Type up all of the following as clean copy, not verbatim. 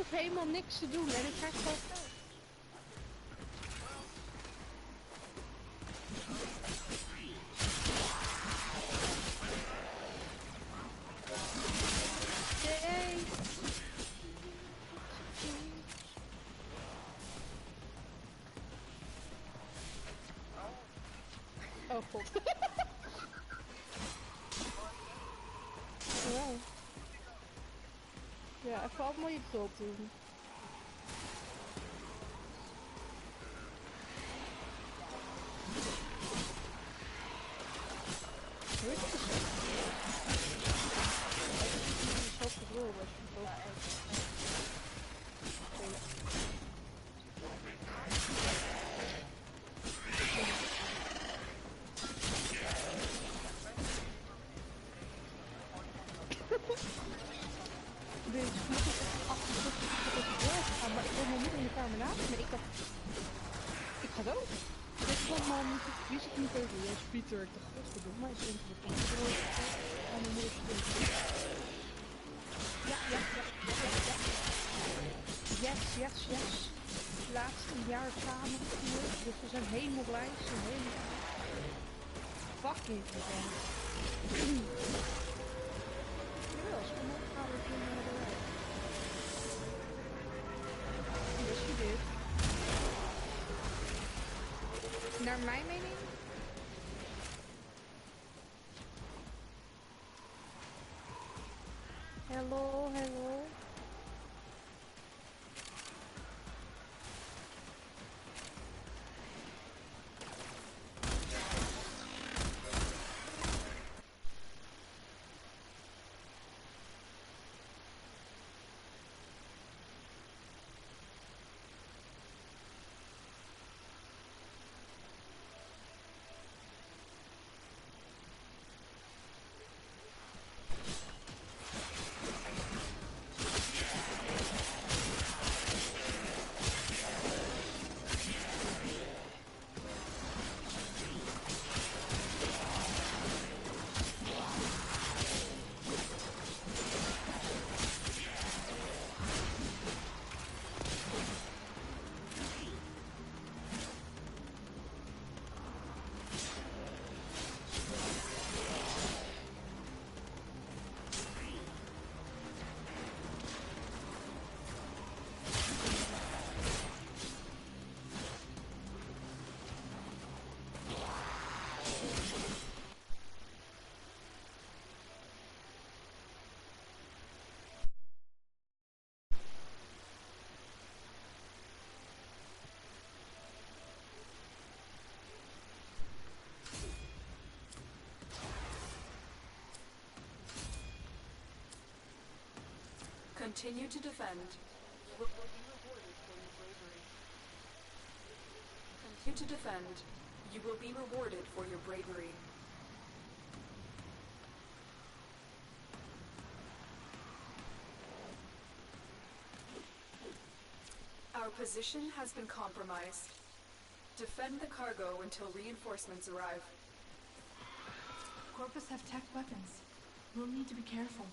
hoef helemaal niks te doen en ik krijg gewoon geld. Yay! Oh god. Ja. Ja, even allemaal je pult doen. Hoe is het zo? Zo geduld als je het ook Dus moet ik gaan, maar ik wil mijn moeder in de kamer naast me. Ik dacht, ik ga dood. Dit kwam man, wist ik niet even. Ja, Pieter, ik dacht, godverdomme, maar is het de controle aan mijn moeder spelen. Ja. Yes. Laatste jaar samen gevierd, dus we zijn helemaal blij. We zijn helemaal fucking vervelend. Jawel, ze komen ook gaan we kunnen eruit. Yes, you did. Naar mijn mening? Hello. Continue to defend. You will be rewarded for your bravery. Continue to defend. You will be rewarded for your bravery. Our position has been compromised. Defend the cargo until reinforcements arrive. Corpus have tech weapons. We'll need to be careful.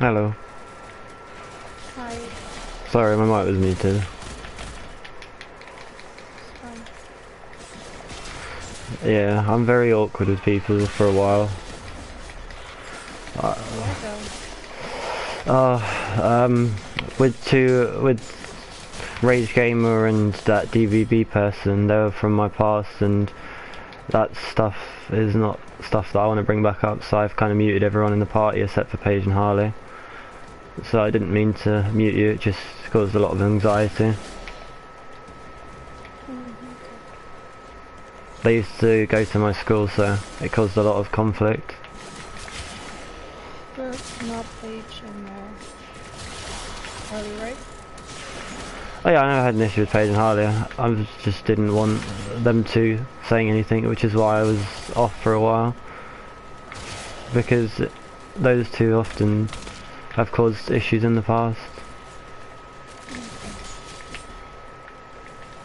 Hello. Hi. Sorry, my mic was muted. It's fine. Yeah, I'm very awkward with people for a while. Why though? With Rage Gamer and that DVB person, they were from my past, and that stuff is not stuff that I want to bring back up, so I've kind of muted everyone in the party except for Paige and Harley. So I didn't mean to mute you, it just caused a lot of anxiety. They used to go to my school, so it caused a lot of conflict. But not Paige and Harley, right? Oh yeah, I never had an issue with Paige and Harley. I just didn't want them two saying anything, which is why I was off for a while. Because those two often have caused issues in the past.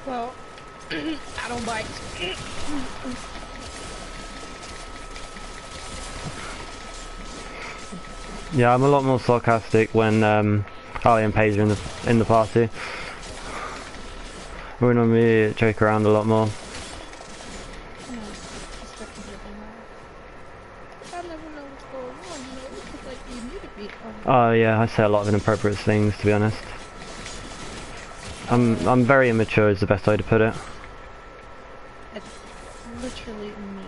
Well, I don't bite. Yeah, I'm a lot more sarcastic when Harley and Paige are in the party. We normally joke around a lot more. No, expecting to be mad. I never know what's going on, you know, because like you need to be Oh yeah, I say a lot of inappropriate things, to be honest. I'm very immature is the best way to put it. It's literally me.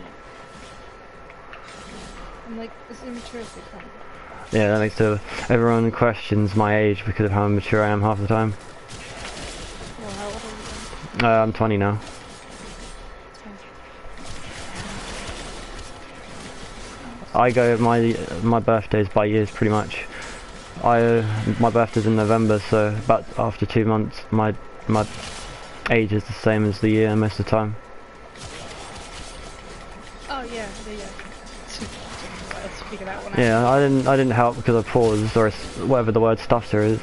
I'm like as immature as they come. Yeah, that makes everyone questions my age because of how immature I am half the time. Well, how old are you then? I'm 20 now. I go my birthday's by years pretty much. My birthday's in November, so about after 2 months my age is the same as the year most of the time. Oh yeah. Let's figure that one out. Yeah, I didn't help because I paused or whatever the word stutter is.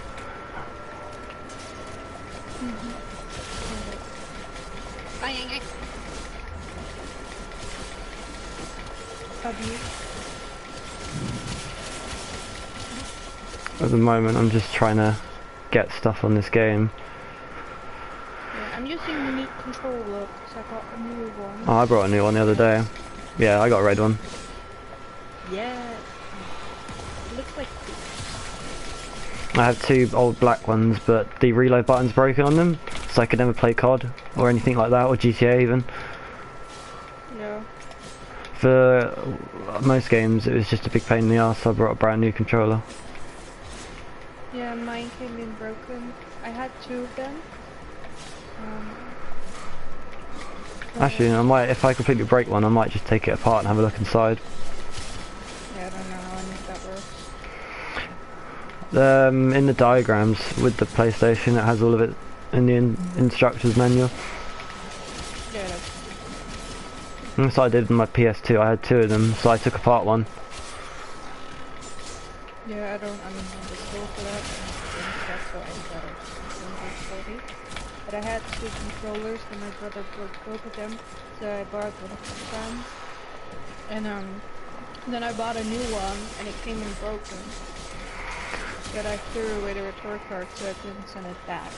At the moment, I'm just trying to get stuff on this game. Yeah, I'm using the new controller because I got a new one. Oh, I brought a new one the other day. Yeah, I got a red one. Yeah. It looks like... I have 2 old black ones, but the reload button's broken on them, so I could never play COD or anything like that, or GTA even. Yeah. For most games, it was just a big pain in the ass, so I brought a brand new controller. Yeah, mine came in broken. I had 2 of them. Actually, I might, if I completely break one, I might just take it apart and have a look inside. Yeah, I don't know how any of that works. In the diagrams with the PlayStation, it has all of it in the instructions manual. Yeah, that's... And so I did with my PS2, I had 2 of them, so I took apart one. Yeah, I'm in the school for that. That's why I got it. But I had 2 controllers and my brother broke both of them, so I borrowed one of his friends. And then I bought a new one and it came in broken. But I threw away the return card so I couldn't send it back.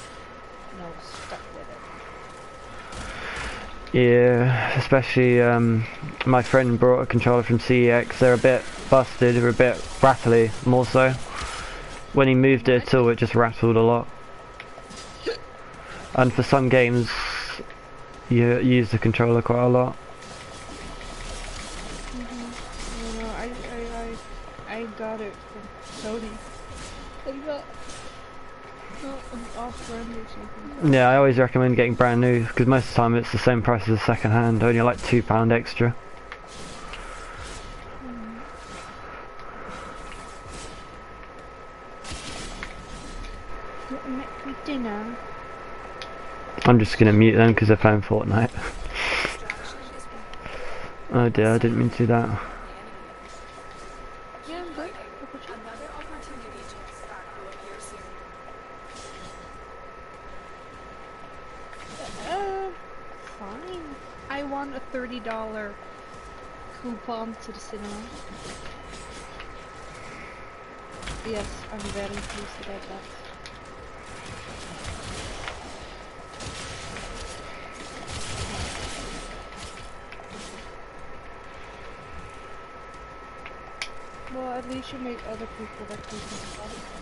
And I was stuck with it. Yeah, especially my friend brought a controller from CEX. They're a bit busted, they're a bit rattly, more so. When he moved it at all, it just rattled a lot. And for some games, you use the controller quite a lot. You know, I got it from Sony. I got an off-brand or something. Yeah, I always recommend getting brand new, because most of the time it's the same price as a second hand, only like £2 extra. What make me dinner? I'm just gonna mute them because they're playing Fortnite. Oh dear, I didn't mean to do that. Yeah, I'm good. Another opportunity to extract will appear soon. Fine. I won a $30 coupon to the cinema. Yes, I'm very pleased about that. Well, at least you made other people that can stuff.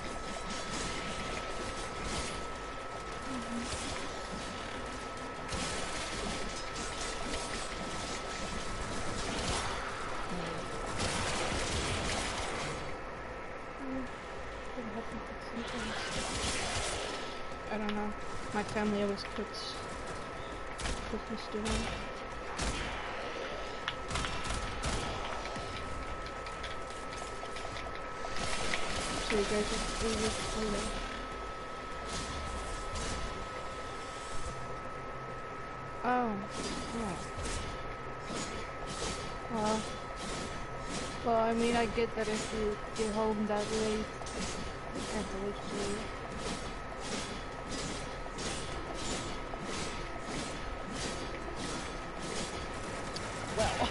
I don't know. My family always cooks Christmas dinner. So you guys are 3 weeks older. Oh, yeah. Well, I mean, I get that if you get home that late, you can't always do. Well.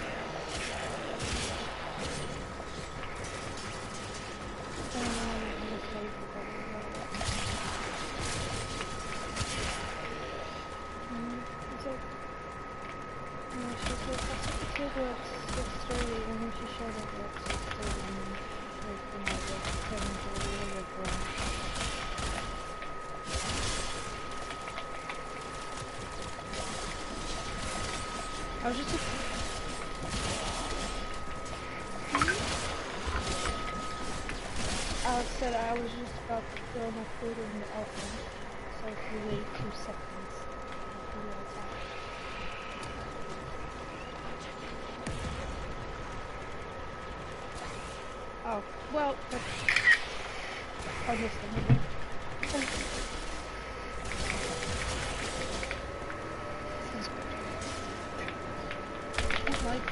I was just I said I was just about to throw my food in the oven, so if you wait 2 seconds, I'll be right back. Oh, well, that's understandable. Like,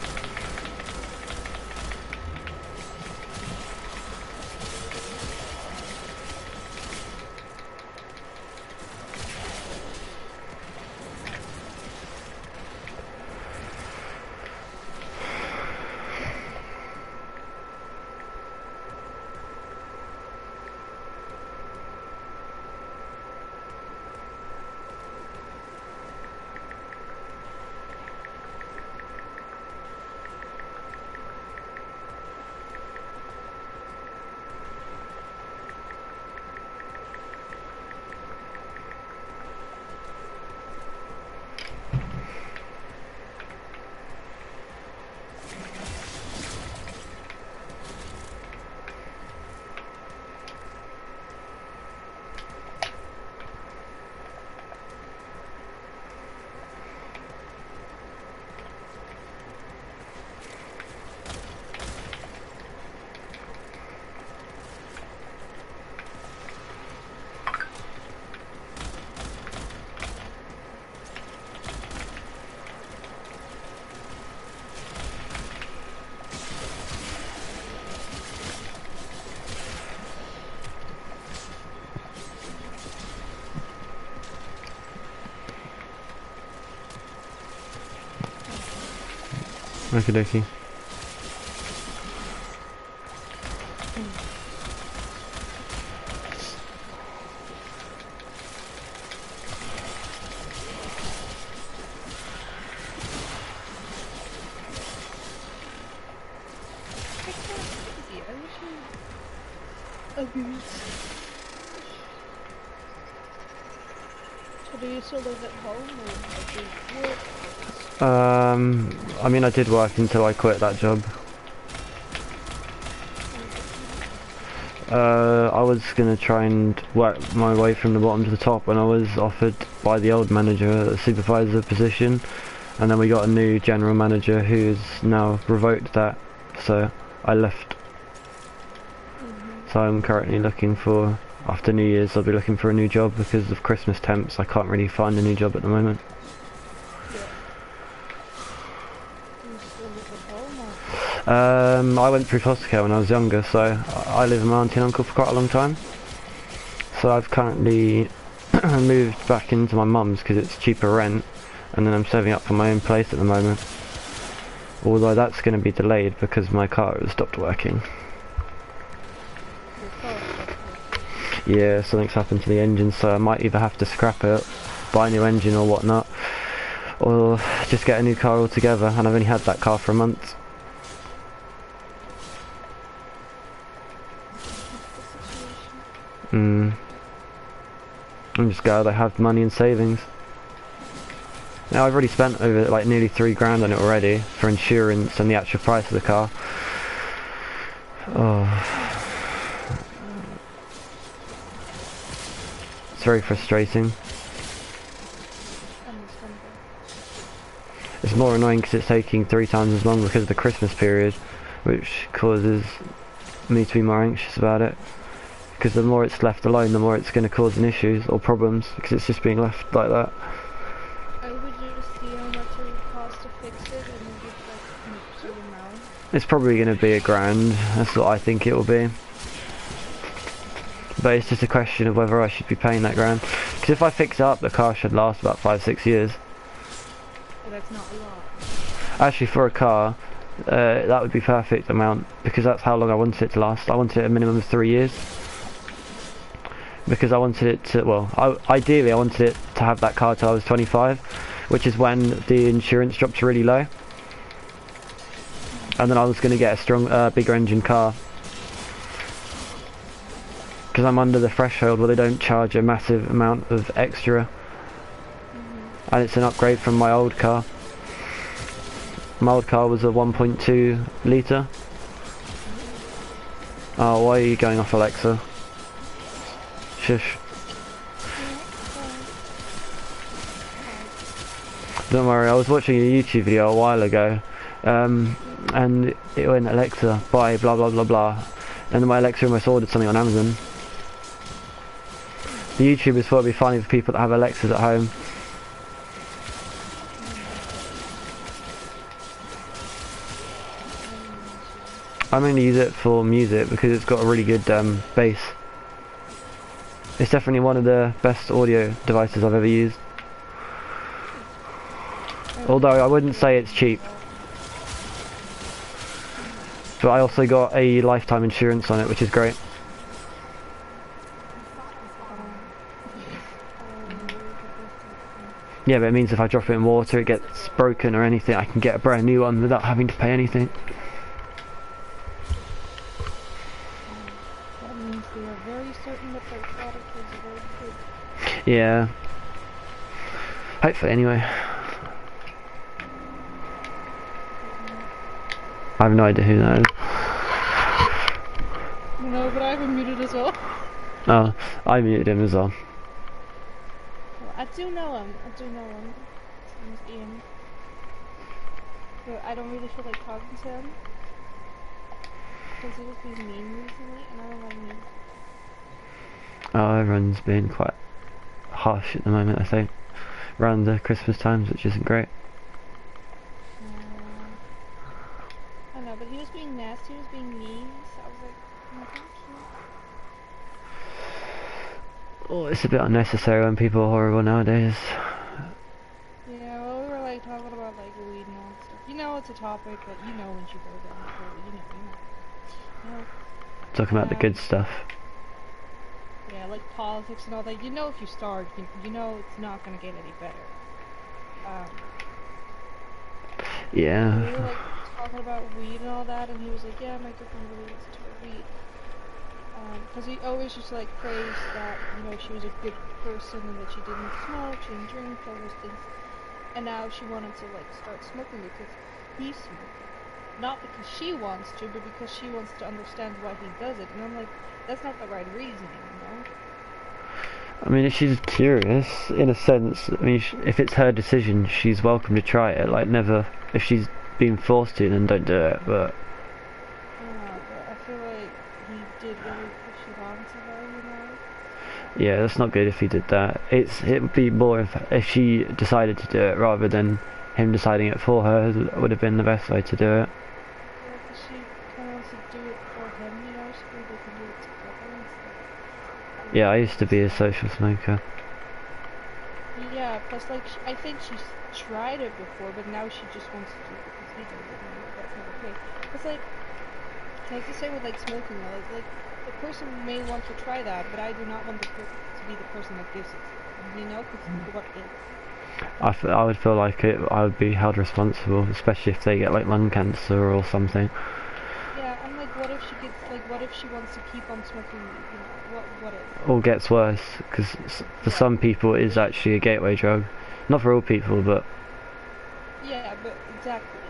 Okie dokie. So do you still live at home or do you work? I mean, I did work until I quit that job. I was gonna try and work my way from the bottom to the top, and I was offered by the old manager a supervisor position, and then we got a new general manager who's now revoked that, so I left. So I'm currently looking for, after New Year's I'll be looking for a new job because of Christmas temps. I can't really find a new job at the moment. I went through foster care when I was younger, so I live with my auntie and uncle for quite a long time. So I've currently moved back into my mum's because it's cheaper rent, and then I'm saving up for my own place at the moment. Although that's going to be delayed because my car has stopped working. Your car? Yeah, something's happened to the engine, so I might either have to scrap it, buy a new engine or whatnot, or just get a new car altogether, and I've only had that car for a month. I'm just glad I have money in savings. Now I've already spent over like nearly £3 on it already, for insurance and the actual price of the car. Oh. It's very frustrating. It's more annoying because it's taking 3 times as long because of the Christmas period, which causes me to be more anxious about it. Because the more it's left alone, the more it's going to cause an issues or problems, because it's just being left like that. I would just see how much it would cost to fix it and then just like sort them out. It's probably going to be £1,000, that's what I think it will be. But it's just a question of whether I should be paying that £1,000. Because if I fix it up, the car should last about 5-6 years. Well, that's not a lot. Actually, for a car, that would be perfect amount, because that's how long I wanted it to last. I wanted it a minimum of 3 years. Because I wanted it to, well, ideally I wanted it to have that car till I was 25, which is when the insurance dropped really low. And then I was going to get a bigger engine car. Because I'm under the threshold where they don't charge a massive amount of extra. And it's an upgrade from my old car. My old car was a 1.2 litre. Oh, why are you going off, Alexa? Shush. Don't worry, I was watching a YouTube video a while ago, and it went, Alexa, buy blah blah blah blah, and then my Alexa almost ordered something on Amazon. The YouTubers thought it'd be funny for people that have Alexas at home. I mainly use it for music because it's got a really good bass. It's definitely one of the best audio devices I've ever used. Although I wouldn't say it's cheap. But I also got a lifetime insurance on it, which is great. Yeah, but it means if I drop it in water, it gets broken or anything, I can get a brand new one without having to pay anything. That means they are very certain that their product is very good. Yeah. Hopefully, anyway. I have no idea who that is. No, but I have him muted as well. Oh, I muted him as well. I do know him. His name's Ian. But I don't really feel like talking to him. Because he was being mean recently, and I don't like mean. Oh, everyone's being quite harsh at the moment, I think. Around the Christmas times, which isn't great. I don't know, but he was being nasty, he was being mean, so I was like, oh my gosh. Oh, it's a bit unnecessary when people are horrible nowadays. Yeah, well, we were like talking about like weed and all that stuff. You know, it's a topic that you know when you go down, so you know. Talking about the good stuff. Yeah, like politics and all that. You know, if you start, you know it's not gonna get any better. Yeah. We were like talking about weed and all that, and he was like, yeah, my girlfriend really listens to her weed. Because he always used to like praise that, you know, she was a good person and that she didn't smoke, she didn't drink, all those things. And now she wanted to like start smoking because he's smoking. Not because she wants to, but because she wants to understand why he does it. And I'm like, that's not the right reasoning, you know? I mean, if she's curious, in a sense, I mean, if it's her decision, she's welcome to try it. Like, never, if she's being forced to, then don't do it, but... But I feel like he did really push it on to her, you know? Yeah, that's not good if he did that. It would be more if she decided to do it, rather than him deciding it for her, would have been the best way to do it. Yeah, because she kind of wants to do it for him, you know? So they can do it together and stuff. Yeah, I used to be a social smoker. Yeah, plus like I think she's tried it before, but now she just wants to do it because he does it, and that's not okay. It's like It's the same with like smoking. Like the person may want to try that, but I do not want to be the person that gives it. You know, because what if? I would feel like I would be held responsible, especially if they get like lung cancer or something. Yeah, I'm like, what if she gets like, what if she wants to keep on smoking? You know, what if? Or gets worse, because for some people it is actually a gateway drug. Not for all people, but Yeah, but exactly.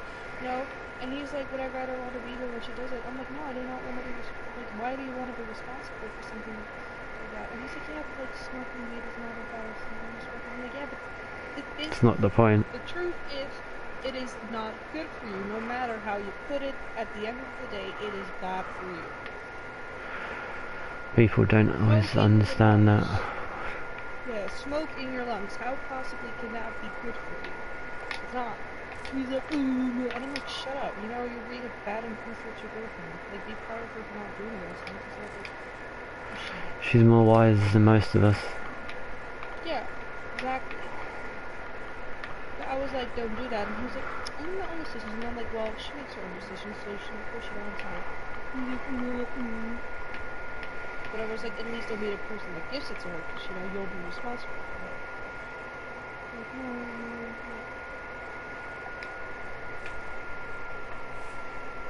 You know, and he's like, would I rather want to be here when she does it? I'm like, no, I do not want to be. Like, why do you want to be responsible for something like that? And he's like, yeah, but like smoking weed is not a bad thing. I'm like, yeah, but it is. it's not the point. The truth is, it is not good for you. No matter how you put it, at the end of the day, it is bad for you. People don't always understand that. Yeah, smoke in your lungs. How possibly can that be good for you? It's not. He's like, ooh, and I'm like, shut up. You know, you're being a bad influence with your girlfriend. Like, be proud of her for not doing those things. It's like, oh, shut up. She's more wise than most of us. Yeah, exactly. But I was like, don't do that. And he was like, I'm the own decisions. And I'm like, well, she makes her own decisions, so she can push it on to me. But I was like, at least don't be the person that gives it to her, because, you know, you'll be responsible for her. Like, no.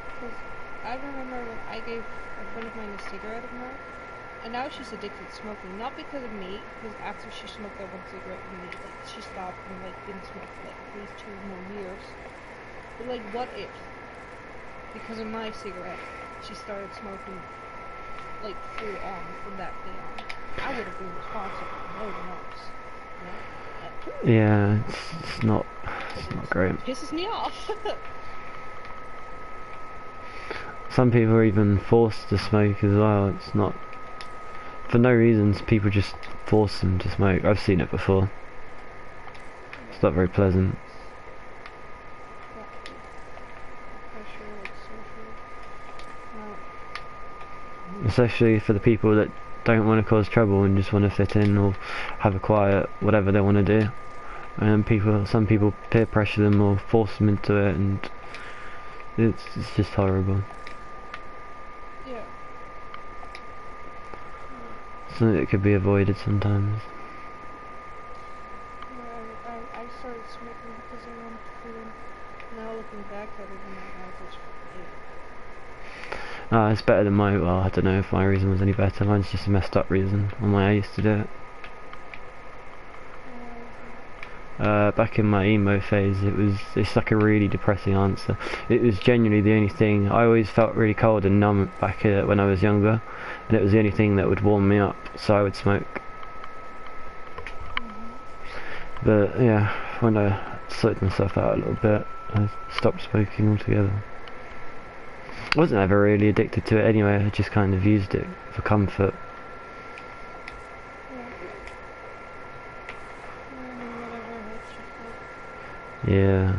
Because I remember when I gave a friend of mine a cigarette of mine, and now she's addicted to smoking. Not because of me, because after she smoked that one cigarette with me, like, she stopped and, like, didn't smoke for, like, at least 2 more years. But, like, what if, because of my cigarette, she started smoking, like, full on from that day on? I would have been responsible, no one else. You know? Yeah, it's not great. It pisses me off. Some people are even forced to smoke as well. It's not for no reasons. People just force them to smoke. I've seen it before. It's not very pleasant. Especially for the people that don't want to cause trouble and just want to fit in or have a quiet whatever they want to do. And some people peer pressure them or force them into it, and it's just horrible. Yeah. Something that could be avoided sometimes. I started smoking because I wanted to fit in. Now looking back at it, I'm like, oh, It's better than my, well, I don't know if my reason was any better. Mine's just a messed up reason on why I used to do it. Back in my emo phase, it's like a really depressing answer. It was genuinely the only thing. I always felt really cold and numb back when I was younger, and it was the only thing that would warm me up, so I would smoke. But yeah, when I sorted myself out a little bit, I stopped smoking altogether. I wasn't ever really addicted to it anyway, I just kind of used it for comfort. Yeah.